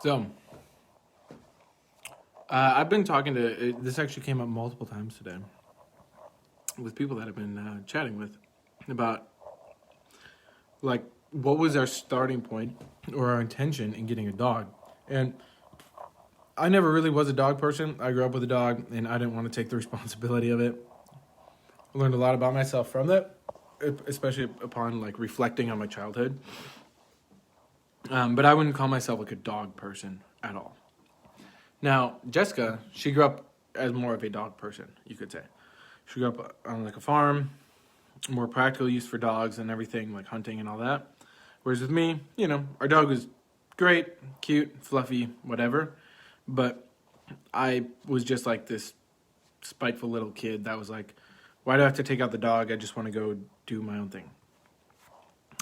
So, I've been talking to, this actually came up multiple times today with people that I've been chatting with about, like, what was our starting point or our intention in getting a dog. And I never really was a dog person. I grew up with a dog, and I didn't want to take the responsibility of it. I learned a lot about myself from that, especially upon, like, reflecting on my childhood. But I wouldn't call myself, like, a dog person at all. Now, Jessica, she grew up as more of a dog person, you could say. She grew up on, like, a farm, more practical use for dogs and everything, like hunting and all that. Whereas with me, our dog was great, cute, fluffy, whatever. But I was just like this spiteful little kid that was like, why do I have to take out the dog? I just want to go do my own thing.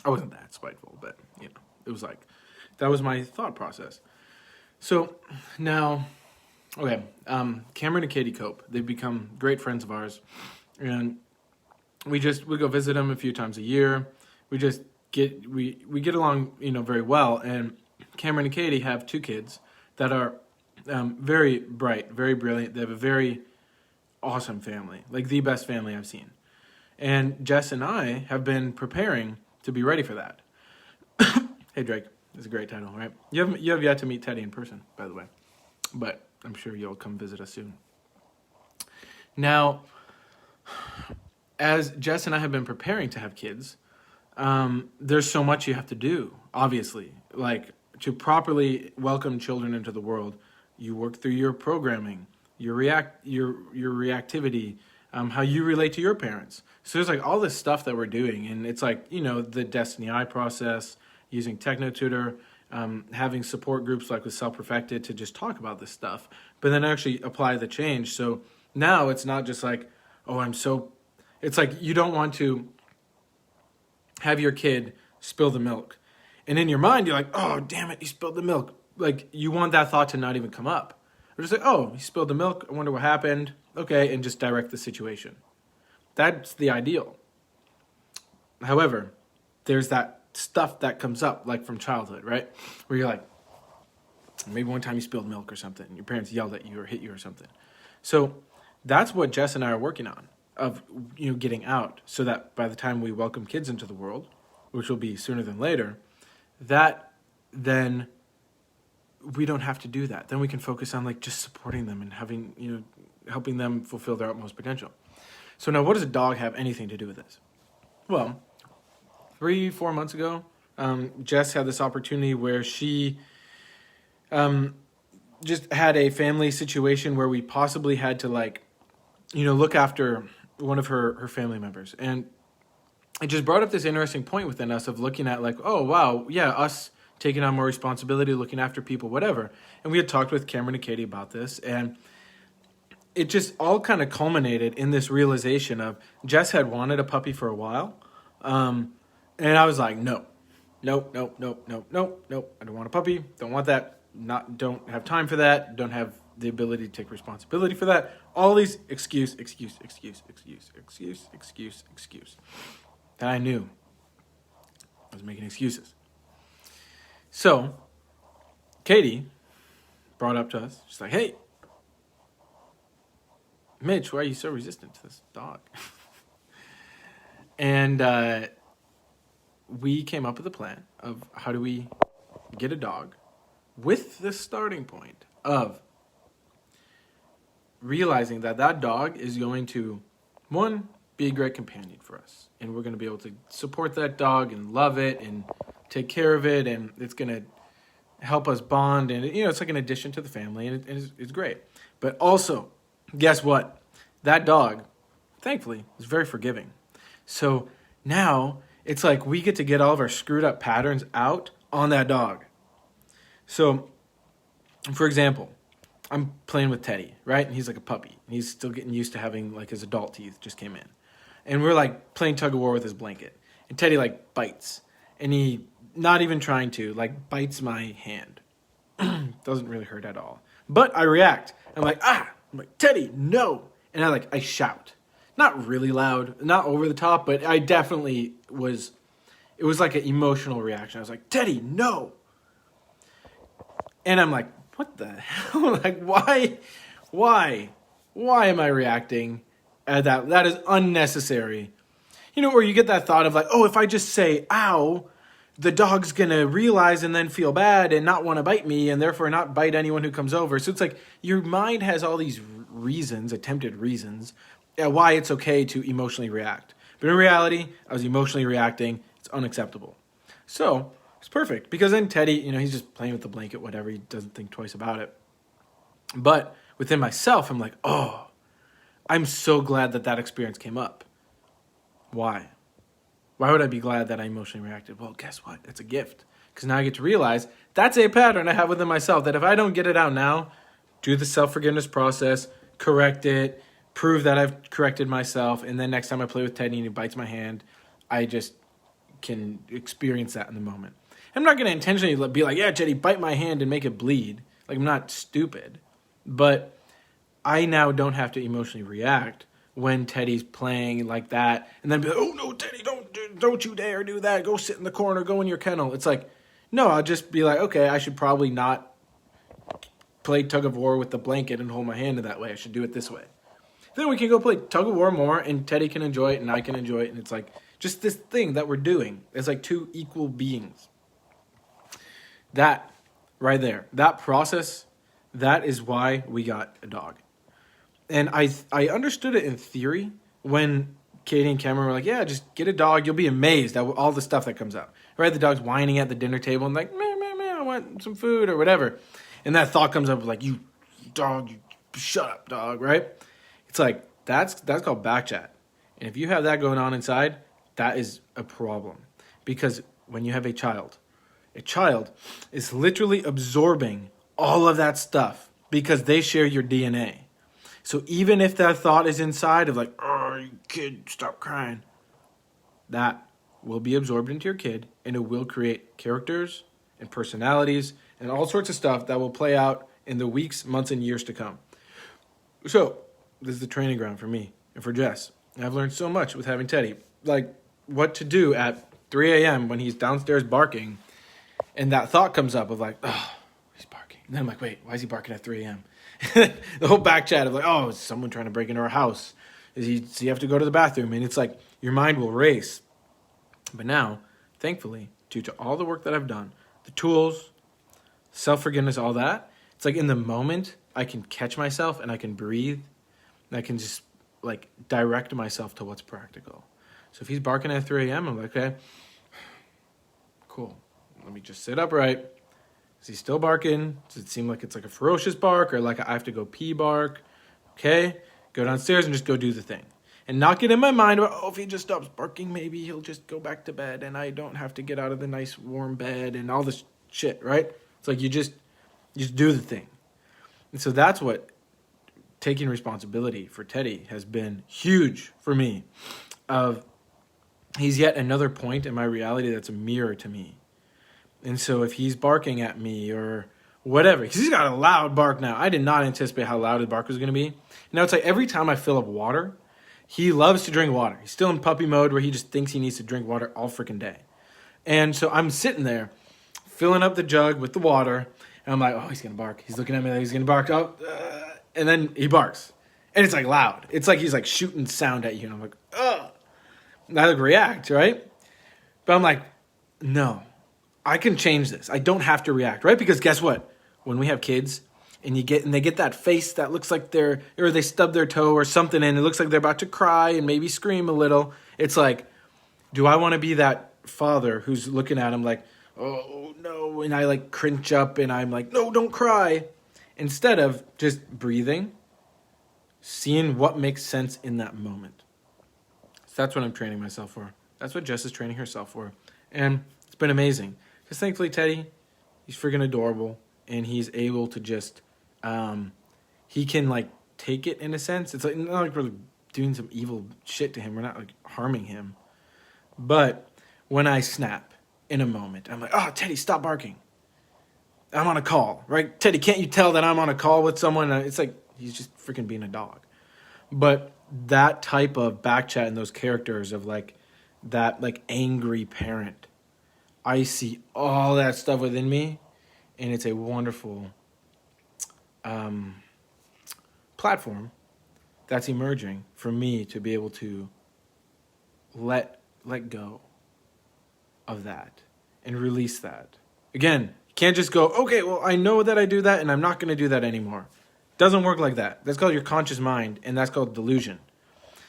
I wasn't that spiteful, but, it was like, that was my thought process. So now, okay, Cameron and Katie Cope, they've become great friends of ours. And we go visit them a few times a year. We get along, very well. And Cameron and Katie have two kids that are very bright, very brilliant. They have a very awesome family, like the best family I've seen. And Jess and I have been preparing to be ready for that. Hey, Drake. It's a great title, right? You have yet to meet Teddy in person, by the way. But I'm sure you'll come visit us soon. Now, as Jess and I have been preparing to have kids, there's so much you have to do, obviously. Like, to properly welcome children into the world, you work through your programming, your reactivity, how you relate to your parents. So there's, like, all this stuff that we're doing. And it's like, the Destiny I process, using TechnoTutor, having support groups like with Self-Perfected to just talk about this stuff, but then actually apply the change. So now it's not just like, it's like you don't want to have your kid spill the milk. And in your mind, you're like, oh, damn it, he spilled the milk. Like, you want that thought to not even come up. Or just like, oh, he spilled the milk, I wonder what happened. Okay, and just direct the situation. That's the ideal. However, there's that stuff that comes up, like from childhood, right? Where you're like, maybe one time you spilled milk or something, and your parents yelled at you or hit you or something. So that's what Jess and I are working on, of getting out, so that by the time we welcome kids into the world, which will be sooner than later, that then we don't have to do that. Then we can focus on, like, just supporting them and having, helping them fulfill their utmost potential. So now, what does a dog have anything to do with this? Well, 3-4 months ago, Jess had this opportunity where she just had a family situation where we possibly had to, like, look after one of her family members. And it just brought up this interesting point within us of looking at, like, oh, wow, yeah, us taking on more responsibility, looking after people, whatever. And we had talked with Cameron and Katie about this, and it just all kind of culminated in this realization of Jess had wanted a puppy for a while. And I was like, nope. I don't want a puppy. Don't want that. Don't have time for that. Don't have the ability to take responsibility for that. All these excuse. That I knew I was making excuses. So, Katie brought up to us. She's like, hey, Mitch, why are you so resistant to this dog? And we came up with a plan of how do we get a dog with the starting point of realizing that dog is going to, one, be a great companion for us. And we're going to be able to support that dog and love it and take care of it. And it's going to help us bond. And, it's like an addition to the family. And it's great. But also, guess what? That dog, thankfully, is very forgiving. So now it's like we get to get all of our screwed up patterns out on that dog. So, for example, I'm playing with Teddy, right? And he's like a puppy. He's still getting used to having, like, his adult teeth just came in. And we're, like, playing tug of war with his blanket. And Teddy, like, bites. And he, not even trying to, like, bites my hand. Doesn't really hurt at all. But I react. I'm like, I'm like, Teddy, no. And I shout. Not really loud, not over the top, but I definitely was, it was like an emotional reaction. I was like, Teddy, no. And I'm like, what the hell? Like, why, why am I reacting at that? That is unnecessary. Or you get that thought of like, oh, if I just say, ow, the dog's going to realize and then feel bad and not want to bite me and therefore not bite anyone who comes over. So it's like your mind has all these reasons, attempted reasons, why it's okay to emotionally react. But in reality, I was emotionally reacting. It's unacceptable. So it's perfect because then Teddy, he's just playing with the blanket, whatever. He doesn't think twice about it. But within myself, I'm like, oh, I'm so glad that experience came up. Why? Why would I be glad that I emotionally reacted? Well, guess what? It's a gift. Because now I get to realize that's a pattern I have within myself that if I don't get it out now, do the self-forgiveness process, correct it, prove that I've corrected myself, and then next time I play with Teddy and he bites my hand, I just can experience that in the moment. I'm not going to intentionally be like, yeah, Teddy, bite my hand and make it bleed. Like, I'm not stupid. But I now don't have to emotionally react when Teddy's playing like that, and then be like, oh no, Teddy, don't you dare do that. Go sit in the corner, go in your kennel. It's like, no, I'll just be like, okay, I should probably not play tug of war with the blanket and hold my hand in that way. I should do it this way. Then we can go play tug of war more, and Teddy can enjoy it, and I can enjoy it, and it's like just this thing that we're doing. It's like two equal beings. That right there, that process, that is why we got a dog. And I understood it in theory when Katie and Cameron were like, yeah, just get a dog. You'll be amazed at all the stuff that comes out. Right? The dog's whining at the dinner table and like, meh, meh, meh, I want some food or whatever. And that thought comes up like, you dog, you shut up, dog, right? It's like, that's called back chat. And if you have that going on inside, that is a problem. Because when you have a child is literally absorbing all of that stuff because they share your DNA. So even if that thought is inside of like, oh, you kid, stop crying, that will be absorbed into your kid and it will create characters and personalities and all sorts of stuff that will play out in the weeks, months, and years to come. So this is the training ground for me and for Jess. And I've learned so much with having Teddy. Like what to do at 3 a.m. when he's downstairs barking and that thought comes up of like, oh, he's barking. And then I'm like, wait, why is he barking at 3 a.m.? The whole back chat of like, oh, is someone trying to break into our house? Does he have to go to the bathroom? And it's like your mind will race. But now, thankfully, due to all the work that I've done, the tools, self-forgiveness, all that, it's like in the moment, I can catch myself and I can breathe and I can just like direct myself to what's practical. So if he's barking at 3 a.m., I'm like, okay, cool. Let me just sit upright. Is he still barking? Does it seem like it's like a ferocious bark or like I have to go pee bark? Okay, go downstairs and just go do the thing. And not get in my mind about, oh, if he just stops barking, maybe he'll just go back to bed and I don't have to get out of the nice warm bed and all this shit, right? It's like you just do the thing. And so that's what taking responsibility for Teddy has been huge for me. He's yet another point in my reality that's a mirror to me. And so if he's barking at me or whatever, because he's got a loud bark now. I did not anticipate how loud his bark was going to be. Now it's like every time I fill up water, he loves to drink water. He's still in puppy mode where he just thinks he needs to drink water all freaking day. And so I'm sitting there filling up the jug with the water. And I'm like, oh, he's going to bark. He's looking at me like he's going to bark. Oh, and then he barks. And it's like loud. It's like he's like shooting sound at you. And I'm like, ugh. And I like react, right? But I'm like, no. I can change this. I don't have to react, right? Because guess what? When we have kids and they get that face that looks like they stub their toe or something and it looks like they're about to cry and maybe scream a little. It's like, do I want to be that father who's looking at him like, oh no, and I like cringe up and I'm like, no, don't cry. Instead of just breathing, seeing what makes sense in that moment. So that's what I'm training myself for. That's what Jess is training herself for. And it's been amazing. Because thankfully, Teddy, he's freaking adorable. And he's able to just, he can like take it in a sense. It's like not like we're doing some evil shit to him. We're not like harming him. But when I snap in a moment, I'm like, oh, Teddy, stop barking. I'm on a call, right? Teddy, can't you tell that I'm on a call with someone? It's like he's just freaking being a dog. But that type of back chat and those characters of like that like angry parent, I see all that stuff within me and it's a wonderful platform that's emerging for me to be able to let go of that and release that. Again, you can't just go, okay, well, I know that I do that and I'm not going to do that anymore. Doesn't work like that. That's called your conscious mind, and that's called delusion.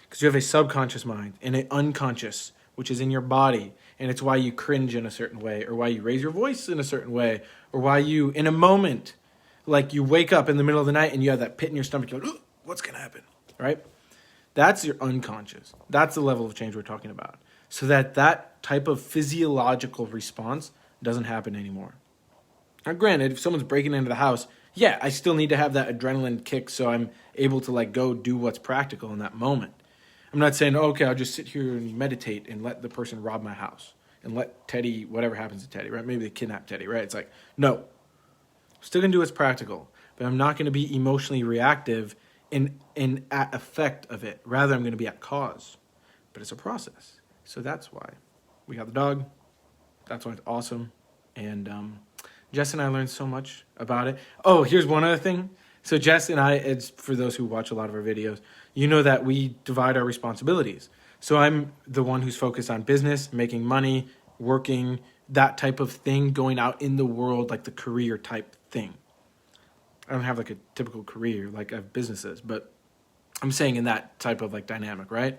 Because you have a subconscious mind and an unconscious, which is in your body, and it's why you cringe in a certain way, or why you raise your voice in a certain way, or why you, in a moment, like you wake up in the middle of the night and you have that pit in your stomach, you're like, what's going to happen, right? That's your unconscious. That's the level of change we're talking about. So that type of physiological response doesn't happen anymore. Now, granted, if someone's breaking into the house, yeah, I still need to have that adrenaline kick so I'm able to like go do what's practical in that moment. I'm not saying, okay, I'll just sit here and meditate and let the person rob my house and let Teddy, whatever happens to Teddy, right? Maybe they kidnap Teddy, right? It's like, no. Still going to do what's practical, but I'm not going to be emotionally reactive in at effect of it. Rather, I'm going to be at cause. But it's a process. So that's why we got the dog. That's why it's awesome. And Jess and I learned so much about it. Oh, here's one other thing. So Jess and I, it's for those who watch a lot of our videos, you know that we divide our responsibilities. So I'm the one who's focused on business, making money, working, that type of thing, going out in the world, like the career type thing. I don't have like a typical career like I have businesses, but I'm saying in that type of like dynamic, right?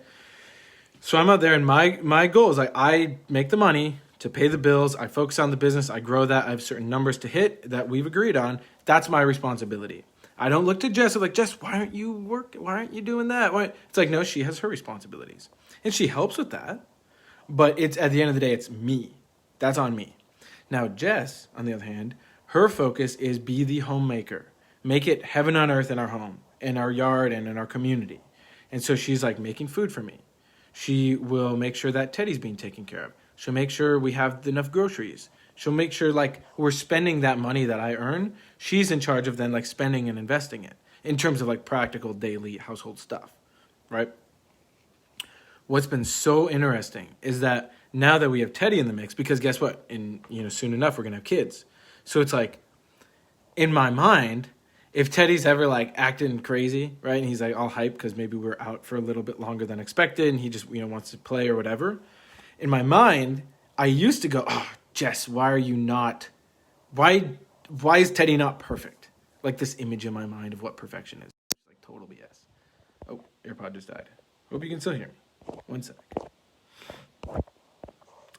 So I'm out there and my goal is like I make the money to pay the bills. I focus on the business. I grow that. I have certain numbers to hit that we've agreed on. That's my responsibility. I don't look to Jess like, Jess, why aren't you working? Why aren't you doing that? Why? It's like, no, she has her responsibilities. And she helps with that. But it's at the end of the day, it's me. That's on me. Now, Jess, on the other hand, her focus is be the homemaker. Make it heaven on earth in our home, in our yard, and in our community. And so she's like making food for me. She will make sure that Teddy's being taken care of. She'll make sure we have enough groceries. She'll make sure like we're spending that money that I earn. She's in charge of then like spending and investing it in terms of like practical daily household stuff, right? What's been so interesting is that now that we have Teddy in the mix, because guess what? Soon enough we're gonna have kids. So it's like in my mind, if Teddy's ever like acting crazy, right, and he's like all hyped because maybe we're out for a little bit longer than expected, and he just wants to play or whatever. In my mind, I used to go, oh, Jess, why are you not? Why is Teddy not perfect? Like this image in my mind of what perfection is, like total BS. Oh, AirPod just died. Hope you can still hear me. One sec.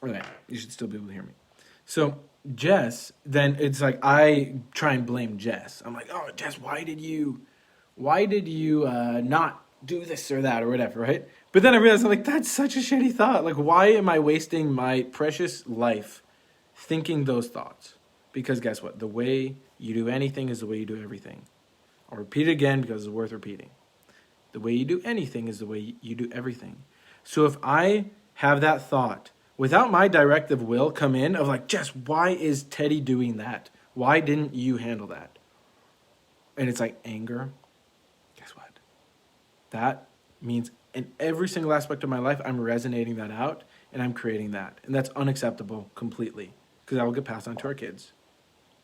Okay, you should still be able to hear me. So Jess, then it's like I try and blame Jess. I'm like, oh, Jess, why did you not do this or that or whatever, right? But then I realized, I'm like, that's such a shitty thought. Like, why am I wasting my precious life thinking those thoughts? Because guess what? The way you do anything is the way you do everything. I'll repeat it again because it's worth repeating. The way you do anything is the way you do everything. So if I have that thought without my directive will come in of like, Jess, why is Teddy doing that? Why didn't you handle that? And it's like anger. Guess what? That means in every single aspect of my life, I'm resonating that out and I'm creating that. And that's unacceptable completely because that will get passed on to our kids.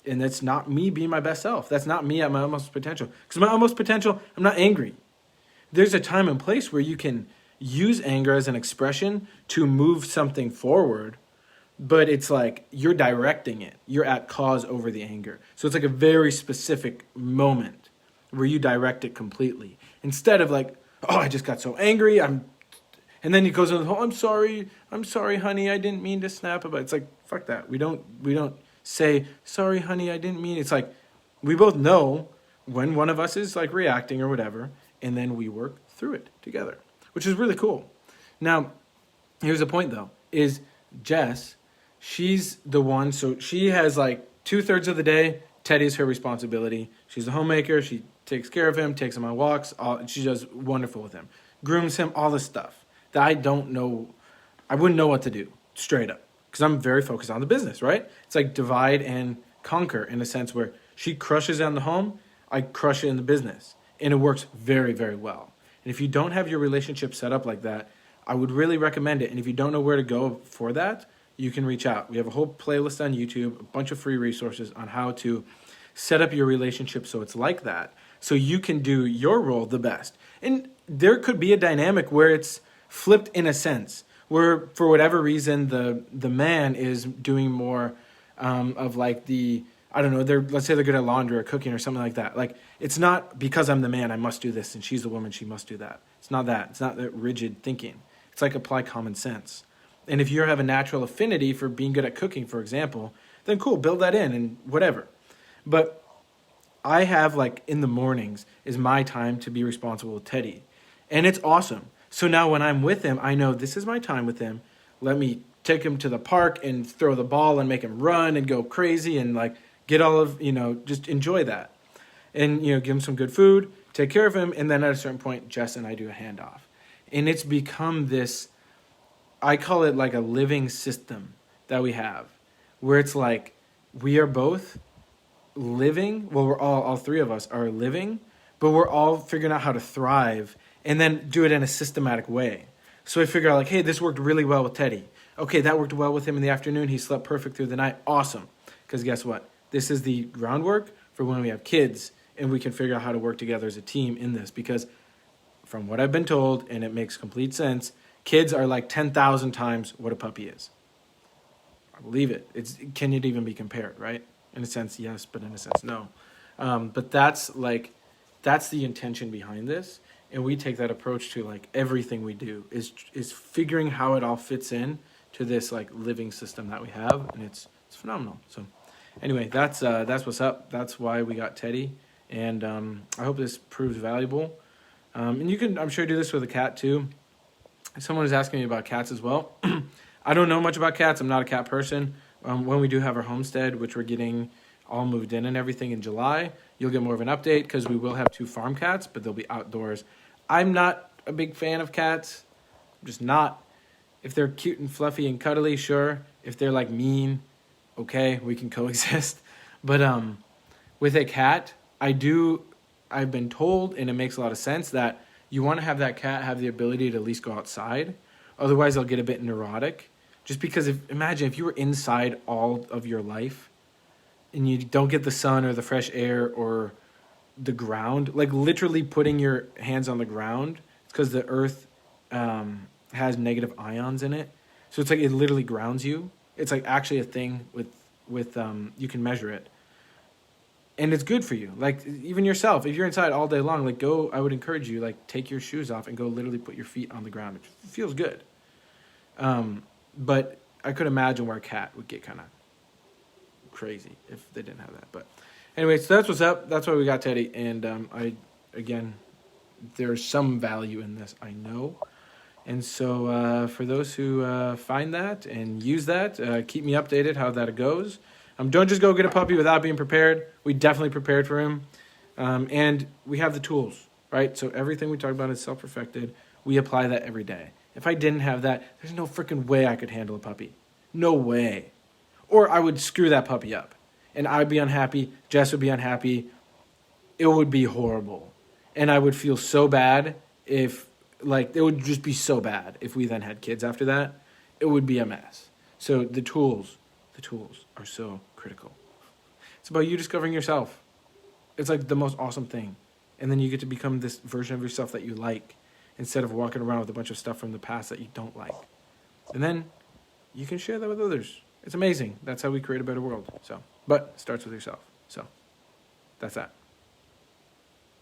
And that's not me being my best self. That's not me at my utmost potential. Because my utmost potential, I'm not angry. There's a time and place where you can use anger as an expression to move something forward, but it's like you're directing it. You're at cause over the anger. So it's like a very specific moment where you direct it completely. Instead of like, oh, I just got so angry. And then he goes, oh, I'm sorry, honey, I didn't mean to snap about it. It's like, fuck that. We don't say, sorry, honey, I didn't mean. It's like, we both know when one of us is like reacting or whatever, and then we work through it together, which is really cool. Now, here's the point though, is Jess, she's the one, so she has like 2/3 of the day, Teddy's her responsibility. She's the homemaker, she takes care of him, takes him on walks, she does wonderful with him, grooms him, all this stuff that I wouldn't know what to do, straight up, because I'm very focused on the business, right? It's like divide and conquer in a sense where she crushes on the home, I crush it in the business, and it works very, very well. And if you don't have your relationship set up like that, I would really recommend it. And if you don't know where to go for that, you can reach out. We have a whole playlist on YouTube, a bunch of free resources on how to set up your relationship so it's like that, so you can do your role the best. And there could be a dynamic where it's flipped in a sense, where for whatever reason the man is doing more of like the, I don't know, let's say they're good at laundry or cooking or something like that. Like, it's not because I'm the man I must do this and she's the woman she must do that. It's not that. It's not that rigid thinking. It's like apply common sense. And if you have a natural affinity for being good at cooking, for example, then cool, build that in and whatever. But I have, like, in the mornings is my time to be responsible with Teddy. And it's awesome. So now when I'm with him, I know this is my time with him. Let me take him to the park and throw the ball and make him run and go crazy and, like, get all of, just enjoy that. And, give him some good food, take care of him, and then at a certain point, Jess and I do a handoff. And it's become this, I call it like a living system that we have, where it's like we are both living, well, we're all three of us are living, but we're all figuring out how to thrive and then do it in a systematic way. So I figure out, like, hey, this worked really well with Teddy. Okay, that worked well with him in the afternoon. He slept perfect through the night. Awesome. Because guess what? This is the groundwork for when we have kids and we can figure out how to work together as a team in this. Because from what I've been told, and it makes complete sense, kids are like 10,000 times what a puppy is. I believe it. Can it even be compared, right? In a sense, yes, but in a sense, no. But that's the intention behind this. And we take that approach to, like, everything we do is figuring how it all fits in to this, like, living system that we have. And it's phenomenal. So anyway, that's what's up. That's why we got Teddy. And I hope this proves valuable. And you can, I'm sure, do this with a cat too. Someone was asking me about cats as well. I don't know much about cats. I'm not a cat person. When we do have our homestead, which we're getting all moved in and everything in July, you'll get more of an update because we will have 2 farm cats, but they'll be outdoors. I'm not a big fan of cats. I'm just not. If they're cute and fluffy and cuddly, sure. If they're, like, mean, okay, we can coexist. But with a cat, I've been told, and it makes a lot of sense, that you want to have that cat have the ability to at least go outside. Otherwise, they'll get a bit neurotic. Just because, imagine if you were inside all of your life and you don't get the sun or the fresh air or the ground, like literally putting your hands on the ground, it's because the earth has negative ions in it. So it's like it literally grounds you. It's like actually a thing with you can measure it. And it's good for you. Like, even yourself, if you're inside all day long, like, go, I would encourage you, like, take your shoes off and go literally put your feet on the ground. It feels good. But I could imagine where a cat would get kind of crazy if they didn't have that. But anyway, so that's what's up. That's why we got Teddy. And again, there's some value in this, I know. And so for those who find that and use that, keep me updated how that goes. Don't just go get a puppy without being prepared. We definitely prepared for him. And we have the tools, right? So everything we talk about is self-perfected. We apply that every day. If I didn't have that, there's no freaking way I could handle a puppy. No way. Or I would screw that puppy up. And I'd be unhappy. Jess would be unhappy. It would be horrible. And I would feel so bad if, like, it would just be so bad if we then had kids after that. It would be a mess. So the tools are so critical. It's about you discovering yourself. It's like the most awesome thing. And then you get to become this version of yourself that you like instead of walking around with a bunch of stuff from the past that you don't like. And then you can share that with others. It's amazing. That's how we create a better world. But it starts with yourself. So that's that.